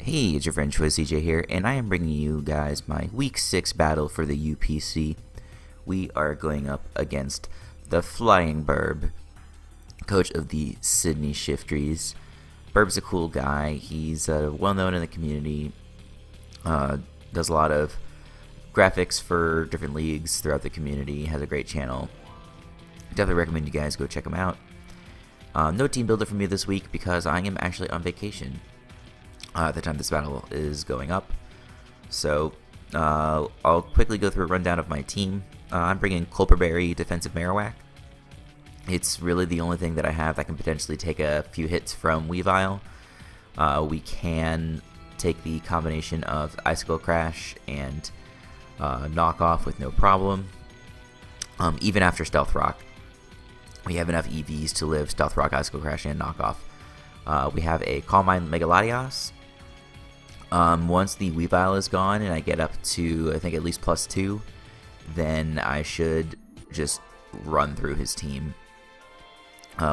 Hey, it's your friend Choice CJ here, and I am bringing you guys my Week 6 battle for the UPC. We are going up against the Flying Birb, coach of the Sydney Shiftries. Birb's a cool guy. He's well known in the community, does a lot of graphics for different leagues throughout the community, has a great channel. Definitely recommend you guys go check him out. No team builder for me this week because I am actually on vacation at the time this battle is going up. So I'll quickly go through a rundown of my team. I'm bringing Culperberry Defensive Marowak. It's really the only thing that I have that can potentially take a few hits from Weavile. We can take the combination of Icicle Crash and Knock Off with no problem. Even after Stealth Rock, we have enough EVs to live Stealth Rock, Icicle Crash, and Knock Off. We have a Calm Mind Megaladios. Once the Weavile is gone and I get up to, I think, at least +2, then I should just run through his team.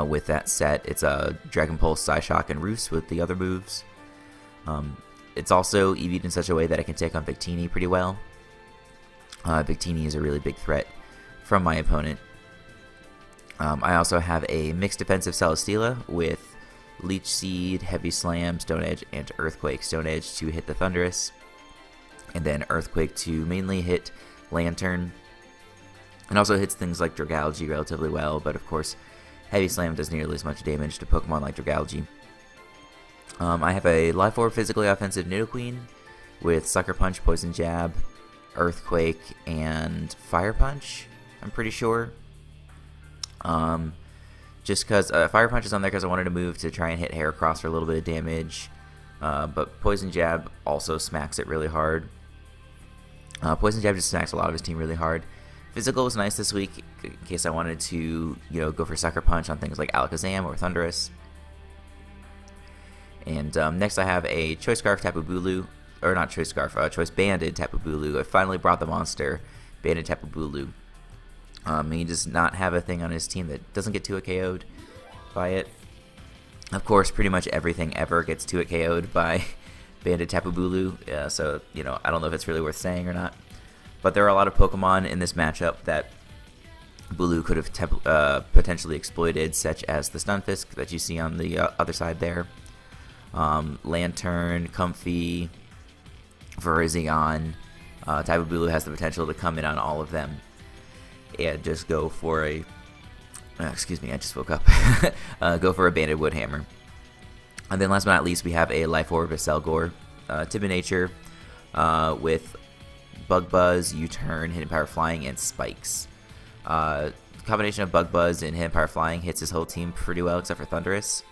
With that set, it's a Dragon Pulse, Psyshock, and Roost with the other moves. It's also EV'd in such a way that I can take on Victini pretty well. Victini is a really big threat from my opponent. I also have a mixed defensive Celesteela with Leech Seed, Heavy Slam, Stone Edge, and Earthquake. Stone Edge to hit the Thunderous, and then Earthquake to mainly hit Lantern. And also hits things like Dragalge relatively well, but of course Heavy Slam does nearly as much damage to Pokemon like Dragalge. I have a Life Orb physically offensive Nidoqueen with Sucker Punch, Poison Jab, Earthquake, and Fire Punch, I'm pretty sure. Just because Fire Punch is on there because I wanted to move to try and hit Heracross for a little bit of damage. But Poison Jab also smacks it really hard. Poison Jab just smacks a lot of his team really hard. Physical was nice this week in case I wanted to, go for Sucker Punch on things like Alakazam or Thundurus. And next I have a Choice Scarf Tapu Bulu, or not Choice Scarf, Choice Banded Tapu Bulu. I finally brought the monster, Banded Tapu Bulu. He does not have a thing on his team that doesn't get 2-hit KO'd by it. Of course, pretty much everything ever gets 2-hit KO'd by Banded Tapu Bulu, so, I don't know if it's really worth saying or not. But there are a lot of Pokemon in this matchup that Bulu could have potentially exploited, such as the Stunfisk that you see on the other side there. Lantern, Comfey, Virizion. Tapu Bulu has the potential to come in on all of them and just go for a excuse me, I just woke up. Go for a Banded Woodhammer. And then last but not least, we have a Life Orb of Selgor, Timid Nature, with Bug Buzz, U-Turn, Hidden Power Flying, and Spikes. Combination of Bug Buzz and Hidden Power Flying hits his whole team pretty well except for Thundurus.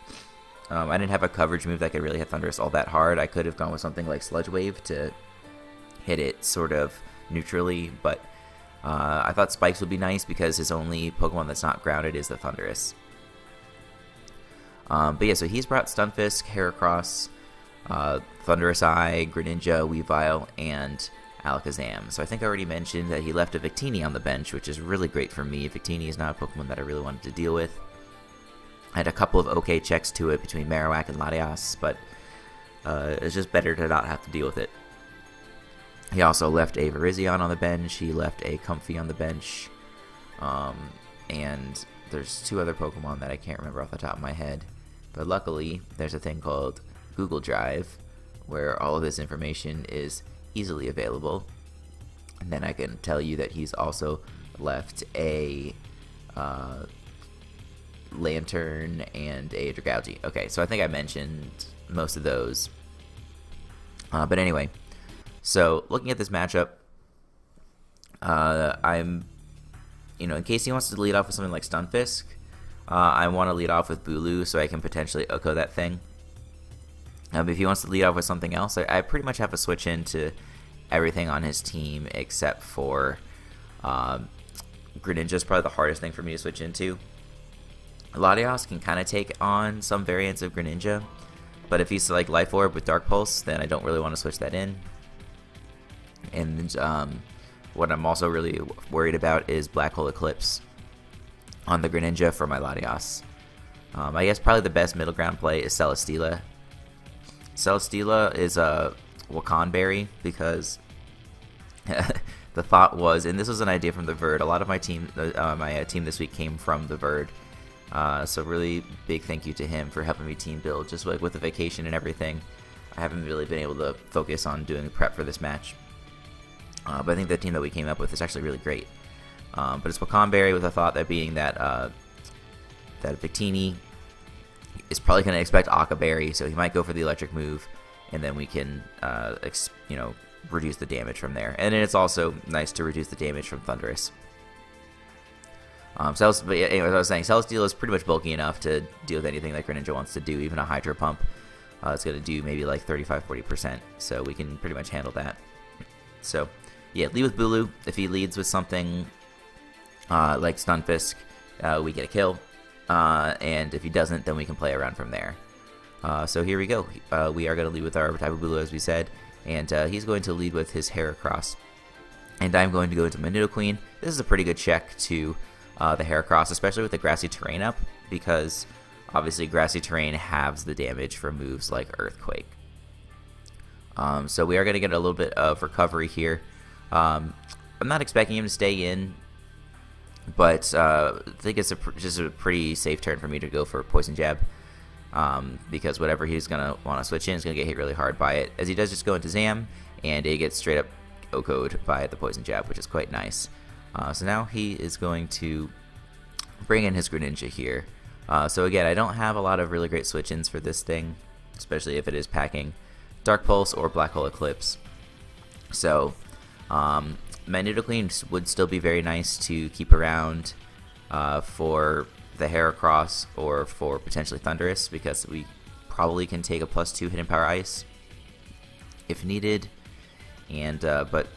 I didn't have a coverage move that could really hit Thundurus all that hard. I could have gone with something like Sludge Wave to hit it sort of neutrally, but I thought Spikes would be nice because his only Pokemon that's not grounded is the Thundurus. But yeah, so he's brought Stunfisk, Heracross, Thundurus Eye, Greninja, Weavile, and Alakazam. So I think I already mentioned that he left a Victini on the bench, which is really great for me. Victini is not a Pokemon that I really wanted to deal with. I had a couple of okay checks to it between Marowak and Latias, but it's just better to not have to deal with it. He also left a Virizion on the bench, he left a Comfey on the bench, and there's two other Pokemon that I can't remember off the top of my head. But luckily, there's a thing called Google Drive, where all of this information is easily available. And then I can tell you that he's also left a Lantern and a Dragalge. Okay, so I think I mentioned most of those. But anyway. So, looking at this matchup, I'm, in case he wants to lead off with something like Stunfisk, I want to lead off with Bulu so I can potentially Oko that thing. If he wants to lead off with something else, I pretty much have to switch into everything on his team except for Greninja is probably the hardest thing for me to switch into. Latias can kind of take on some variants of Greninja, but if he's like Life Orb with Dark Pulse, then I don't really want to switch that in. And what I'm also really worried about is Black Hole Eclipse on the Greninja for my Latias. I guess probably the best middle ground play is Celesteela. Celesteela is a Wakanberry because the thought was, and this was an idea from the Verd. A lot of my team, team this week came from the Verd. So really big thank you to him for helping me team build. Just like with the vacation and everything, I haven't really been able to focus on doing prep for this match. But I think the team that we came up with is actually really great. But it's Wakanberry with a thought that being that that Victini is probably going to expect Akaberry, so he might go for the electric move, and then we can reduce the damage from there. And then it's also nice to reduce the damage from Thundurus. But anyway, as I was saying, Celesteela is pretty much bulky enough to deal with anything that Greninja wants to do, even a Hydro Pump. It's going to do maybe like 35-40%, so we can pretty much handle that. So, yeah, lead with Bulu. If he leads with something like Stunfisk, we get a kill. And if he doesn't, then we can play around from there. So here we go. We are going to lead with our Tapu Bulu, as we said. And he's going to lead with his Heracross. And I'm going to go into my Nidoqueen. This is a pretty good check to the Heracross, especially with the grassy terrain up, because obviously grassy terrain halves the damage from moves like Earthquake. So we are going to get a little bit of recovery here. I'm not expecting him to stay in, but I think it's just a pretty safe turn for me to go for Poison Jab, because whatever he's going to want to switch in is going to get hit really hard by it, as he does just go into Zam, and it gets straight up OHKO'd by the Poison Jab, which is quite nice. So now he is going to bring in his Greninja here. So again, I don't have a lot of really great switch-ins for this thing, especially if it is packing Dark Pulse or Black Hole Eclipse. So my Nidoqueen would still be very nice to keep around for the Heracross or for potentially Thundurus, because we probably can take a +2 Hidden Power Ice if needed. And but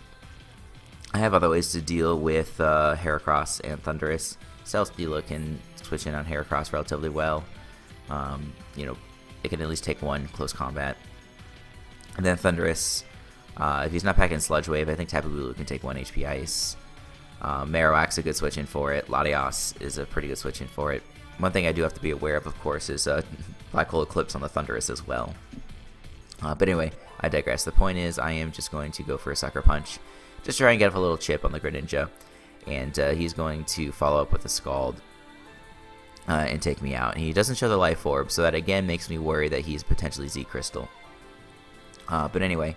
I have other ways to deal with Heracross and Thundurus. Celesteela can switch in on Heracross relatively well. It can at least take one close combat. And then Thundurus, if he's not packing Sludge Wave, I think Tapu Bulu can take 1 HP Ice. Marowak's a good switch in for it. Latios is a pretty good switch in for it. One thing I do have to be aware of course, is Black Hole Eclipse on the Thundurus as well. But anyway, I digress. The point is, I am just going to go for a Sucker Punch. Just try and get up a little chip on the Greninja. And he's going to follow up with a Scald and take me out. And he doesn't show the Life Orb, so that again makes me worry that he's potentially Z-Crystal. But anyway,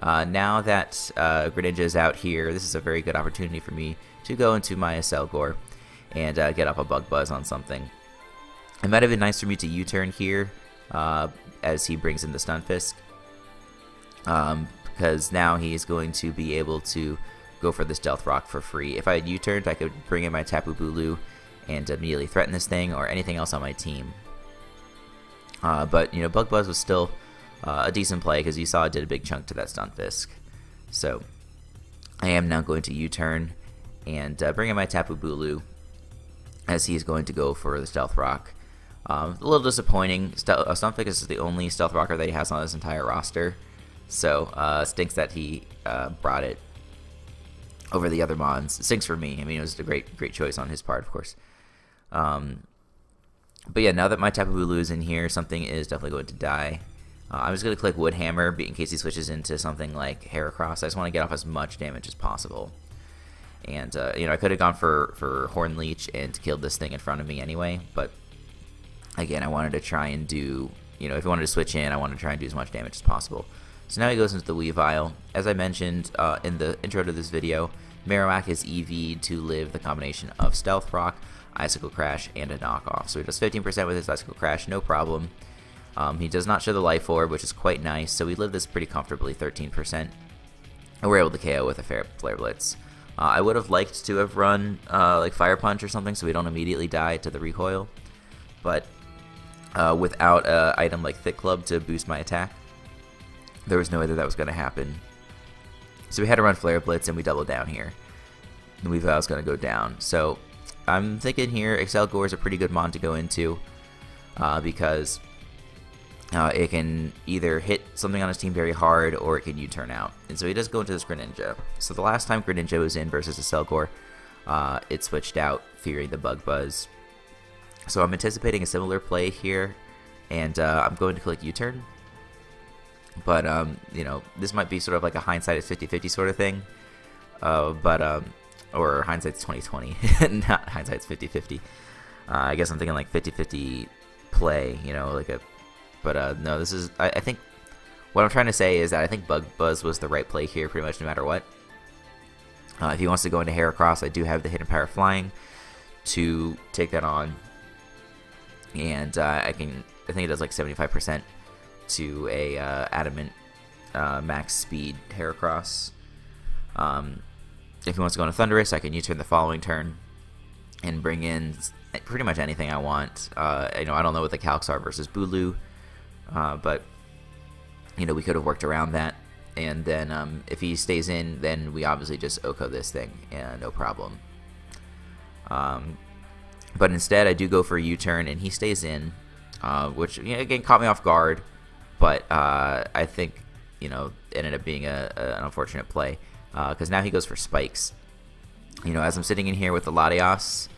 now that Greninja is out here, this is a very good opportunity for me to go into my Acelgor and get up a Bug Buzz on something. It might have been nice for me to U-turn here as he brings in the Stunfisk, because now he's going to be able to go for the Stealth Rock for free. If I had U-turned, I could bring in my Tapu Bulu and immediately threaten this thing or anything else on my team. But Bug Buzz was still a decent play, because you saw it did a big chunk to that Stunfisk. So I am now going to U-turn and bring in my Tapu Bulu, as he's going to go for the Stealth Rock. A little disappointing. Stunfisk is the only Stealth Rocker that he has on his entire roster, so stinks that he brought it over the other Mons. It stinks for me. I mean, it was a great choice on his part, of course. But yeah, now that my Tapu Bulu is in here, something is definitely going to die. I'm just going to click Wood Hammer in case he switches into something like Heracross. I just want to get off as much damage as possible. And, I could have gone for Horn Leech and killed this thing in front of me anyway, but again, I wanted to try and do, if he wanted to switch in, I wanted to try and do as much damage as possible. So now he goes into the Weavile. As I mentioned in the intro to this video, Marowak is EV'd to live the combination of Stealth Rock, Icicle Crash, and a knockoff. So he does 15% with his Icicle Crash, no problem. He does not show the Life Orb, which is quite nice, so we live this pretty comfortably, 13%. And we're able to KO with a Flare Blitz. I would have liked to have run like Fire Punch or something, so we don't immediately die to the recoil. But without an item like Thick Club to boost my attack, there was no way that was going to happen. So we had to run Flare Blitz, and we doubled down here. The Weavile is going to go down. So I'm thinking here, Acelgor is a pretty good mon to go into, because it can either hit something on his team very hard, or it can U-turn out. And so he does go into this Greninja. So the last time Greninja was in versus Acelgor, it switched out, fearing the Bug Buzz. So I'm anticipating a similar play here, and I'm going to click U-turn. But you know, this might be sort of like a hindsight is 50-50 sort of thing. Or hindsight's 2020, not hindsight's 50-50. I guess I'm thinking like 50-50 play, you know, like a. But no, this is. I think what I'm trying to say is that I think Bug Buzz was the right play here, pretty much no matter what. If he wants to go into Heracross, I do have the Hidden Power Flying to take that on, and I think it does like 75% to a Adamant max speed Heracross. If he wants to go into Thundurus, I can U-turn the following turn and bring in pretty much anything I want. You know, I don't know what the calcs are versus Bulu, but you know, we could have worked around that. And then if he stays in, then we obviously just Oko this thing, and no problem. But instead, I do go for a U-turn, and he stays in, which, you know, again, caught me off guard. But I think, you know, ended up being an unfortunate play, because now he goes for spikes. You know, as I'm sitting in here with the Latios,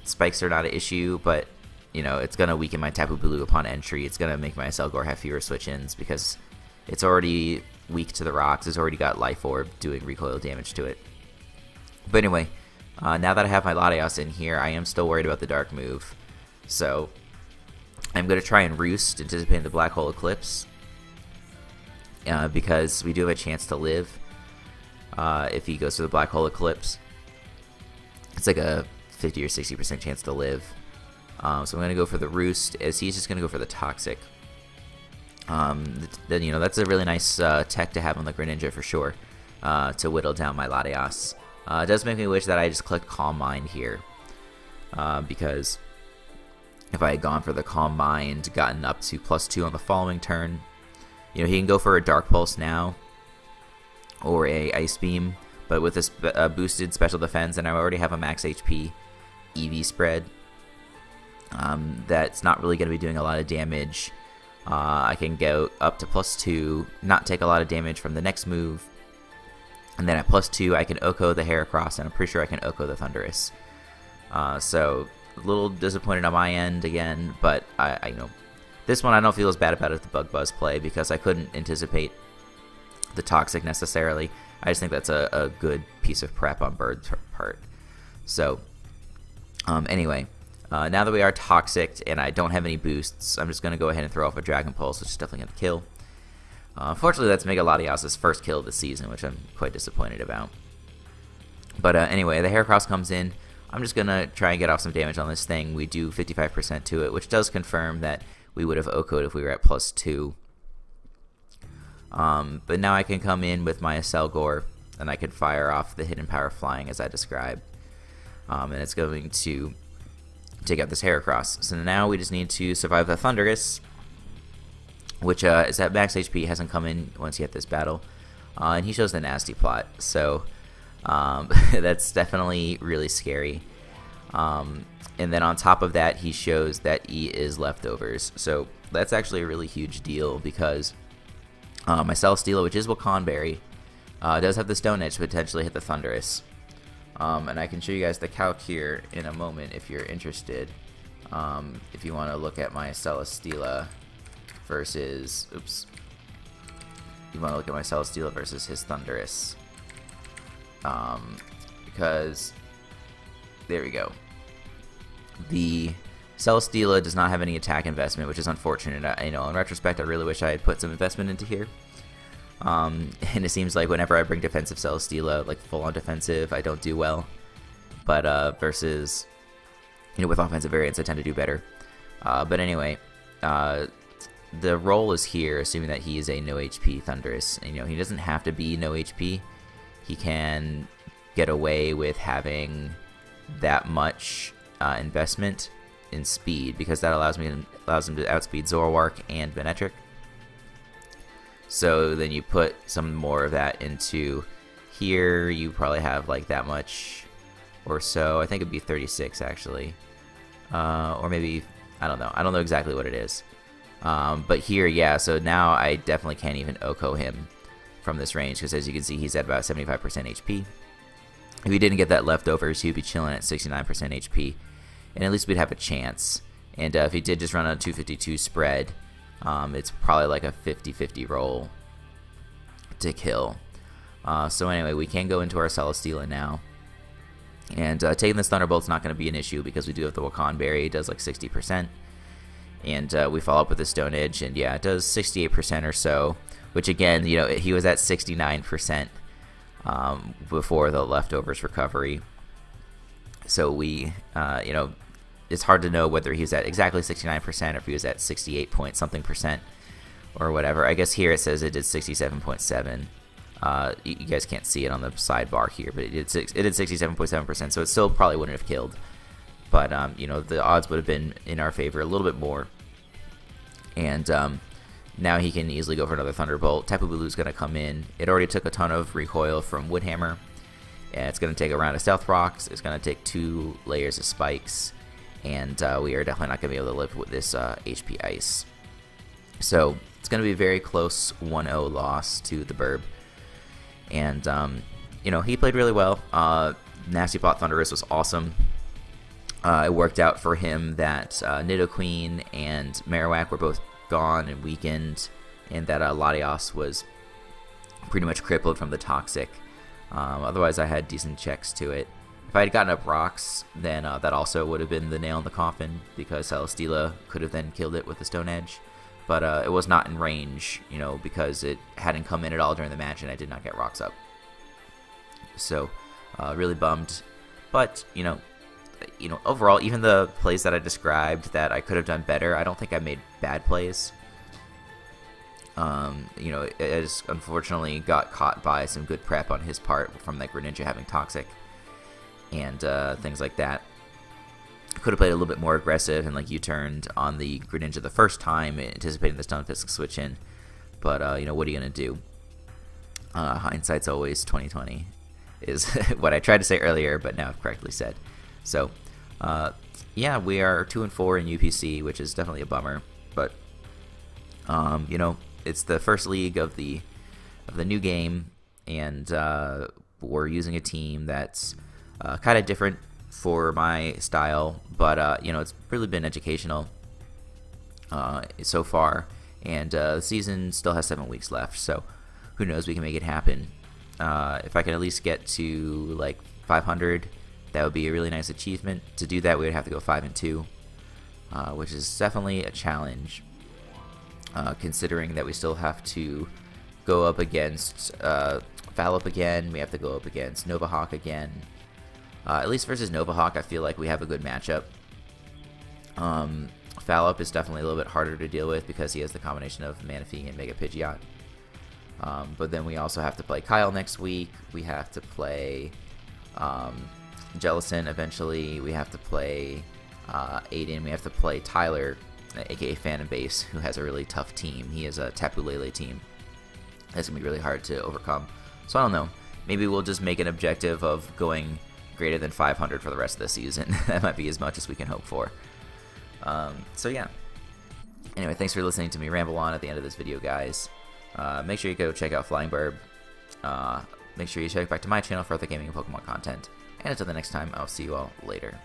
spikes are not an issue, but, you know, it's going to weaken my Tapu Bulu upon entry. It's going to make my Selgor have fewer switch-ins, because it's already weak to the rocks. It's already got Life Orb doing recoil damage to it. But anyway, now that I have my Latios in here, I am still worried about the Dark move. So I'm going to try and Roost, anticipating the Black Hole Eclipse, because we do have a chance to live if he goes for the Black Hole Eclipse. It's like a 50 or 60% chance to live. So I'm going to go for the Roost, as he's just going to go for the Toxic. Then, you know, that's a really nice tech to have on the Greninja for sure, to whittle down my Latios. It does make me wish that I just clicked Calm Mind here, because if I had gone for the Calm Mind, gotten up to +2 on the following turn, you know, he can go for a Dark Pulse now, or a Ice Beam, but with this boosted special defense, and I already have a max HP EV spread, that's not really going to be doing a lot of damage. I can go up to +2, not take a lot of damage from the next move, and then at +2 I can Oko the Heracross, and I'm pretty sure I can Oko the Thundurus. So a little disappointed on my end again, but I you know, this one I don't feel as bad about it, the Bug Buzz play, because I couldn't anticipate the Toxic necessarily. I just think that's a good piece of prep on Bird's part. So anyway. Now that we are Toxic and I don't have any boosts, I'm just going to go ahead and throw off a Dragon Pulse, which is definitely going to kill. Unfortunately, that's Mega Latios' first kill of the season, which I'm quite disappointed about. But anyway, the Heracross comes in. I'm just going to try and get off some damage on this thing. We do 55% to it, which does confirm that we would have Oko'd if we were at +2. But now I can come in with my Selgor, and I can fire off the Hidden Power Flying as I described. And it's going to take out this Heracross. So now we just need to survive the Thundurus, which is at max HP, hasn't come in once yet this battle. And he shows the Nasty Plot, so that's definitely really scary. And then on top of that, he shows that he is Leftovers. So that's actually a really huge deal, because my Celesteela, which is Wakanberry, does have the Stone Edge to potentially hit the Thundurus. And I can show you guys the calc here in a moment if you're interested. If you want to look at my Celesteela versus, you want to look at my Celesteela versus his Thundurus. Because, there we go. The Celesteela does not have any attack investment, which is unfortunate. You know, in retrospect, I really wish I had put some investment into here. And it seems like whenever I bring defensive Celesteela, like full-on defensive, I don't do well. But versus, you know, with offensive variants, I tend to do better. But anyway, the roll is here, assuming that he is a no HP Thundurus. And, you know, he doesn't have to be no HP. He can get away with having that much investment in speed, because that allows him to outspeed Zoroark and Venetric. So then you put some more of that into here, you probably have like that much or so. I think it'd be 36 actually. Or maybe, I don't know. I don't know exactly what it is. But here, yeah, so now I definitely can't even Oko him from this range, because as you can see, he's at about 75% HP. If he didn't get that Leftovers, he'd be chilling at 69% HP. And at least we'd have a chance. And if he did just run a 252 spread, It's probably like a 50-50 roll to kill. So anyway, we can go into our Celesteela now. And taking this Thunderbolt's not going to be an issue because we do have the Wakan Berry. It does like 60%. And we follow up with the Stone Edge, and yeah, it does 68% or so. Which again, you know, he was at 69% before the Leftovers recovery. So we, you know, it's hard to know whether he was at exactly 69% or if he was at 68 point something percent or whatever. I guess here it says it did 67.7. You guys can't see it on the sidebar here, but it did 67.7%, so it still probably wouldn't have killed. But, you know, the odds would have been in our favor a little bit more. And now he can easily go for another Thunderbolt. Tapu Bulu's going to come in. It already took a ton of recoil from Woodhammer. And it's going to take a round of Stealth Rocks. It's going to take 2 layers of Spikes. And we are definitely not going to be able to live with this HP Ice. So it's going to be a very close 1-0 loss to the Burb. And, you know, he played really well. Nasty Plot Thundurus was awesome. It worked out for him that Nidoqueen and Marowak were both gone and weakened, and that Latios was pretty much crippled from the Toxic. Otherwise, I had decent checks to it. If I had gotten up Rocks, then that also would have been the nail in the coffin, because Celesteela could have then killed it with the Stone Edge. But it was not in range, you know, because it hadn't come in at all during the match, and I did not get Rocks up. So, really bummed. But, you know, overall, even the plays that I described that I could have done better, I don't think I made bad plays. You know, it just unfortunately got caught by some good prep on his part from like Greninja having Toxic and things like that. Could have played a little bit more aggressive and like U-turned on the Greninja the first time, anticipating the Stunfisk switch in. But you know, what are you gonna do? Hindsight's always 20/20 is what I tried to say earlier, but now I've correctly said. So, yeah, we are 2-4 in UPC, which is definitely a bummer. But you know, it's the first league of the new game, and we're using a team that's kind of different for my style, but you know, it's really been educational so far, and the season still has 7 weeks left, so who knows, we can make it happen. If I can at least get to like 500, that would be a really nice achievement. To do that, we would have to go 5-2, which is definitely a challenge, considering that we still have to go up against Fallop again, we have to go up against Novahawk again. At least versus Novahawk, I feel like we have a good matchup. Fallop is definitely a little bit harder to deal with because he has the combination of Manaphy and Mega Pidgeot. But then we also have to play Kyle next week. We have to play Jellicent eventually. We have to play Aiden. We have to play Tyler, aka Phantom Base, who has a really tough team. He has a Tapu Lele team. That's going to be really hard to overcome. So I don't know. Maybe we'll just make an objective of going greater than 500 for the rest of the season. That might be as much as we can hope for. So yeah. Anyway, thanks for listening to me ramble on at the end of this video, guys. Make sure you go check out Flying Birb. Make sure you check back to my channel for other gaming and Pokemon content. And until the next time, I'll see you all later.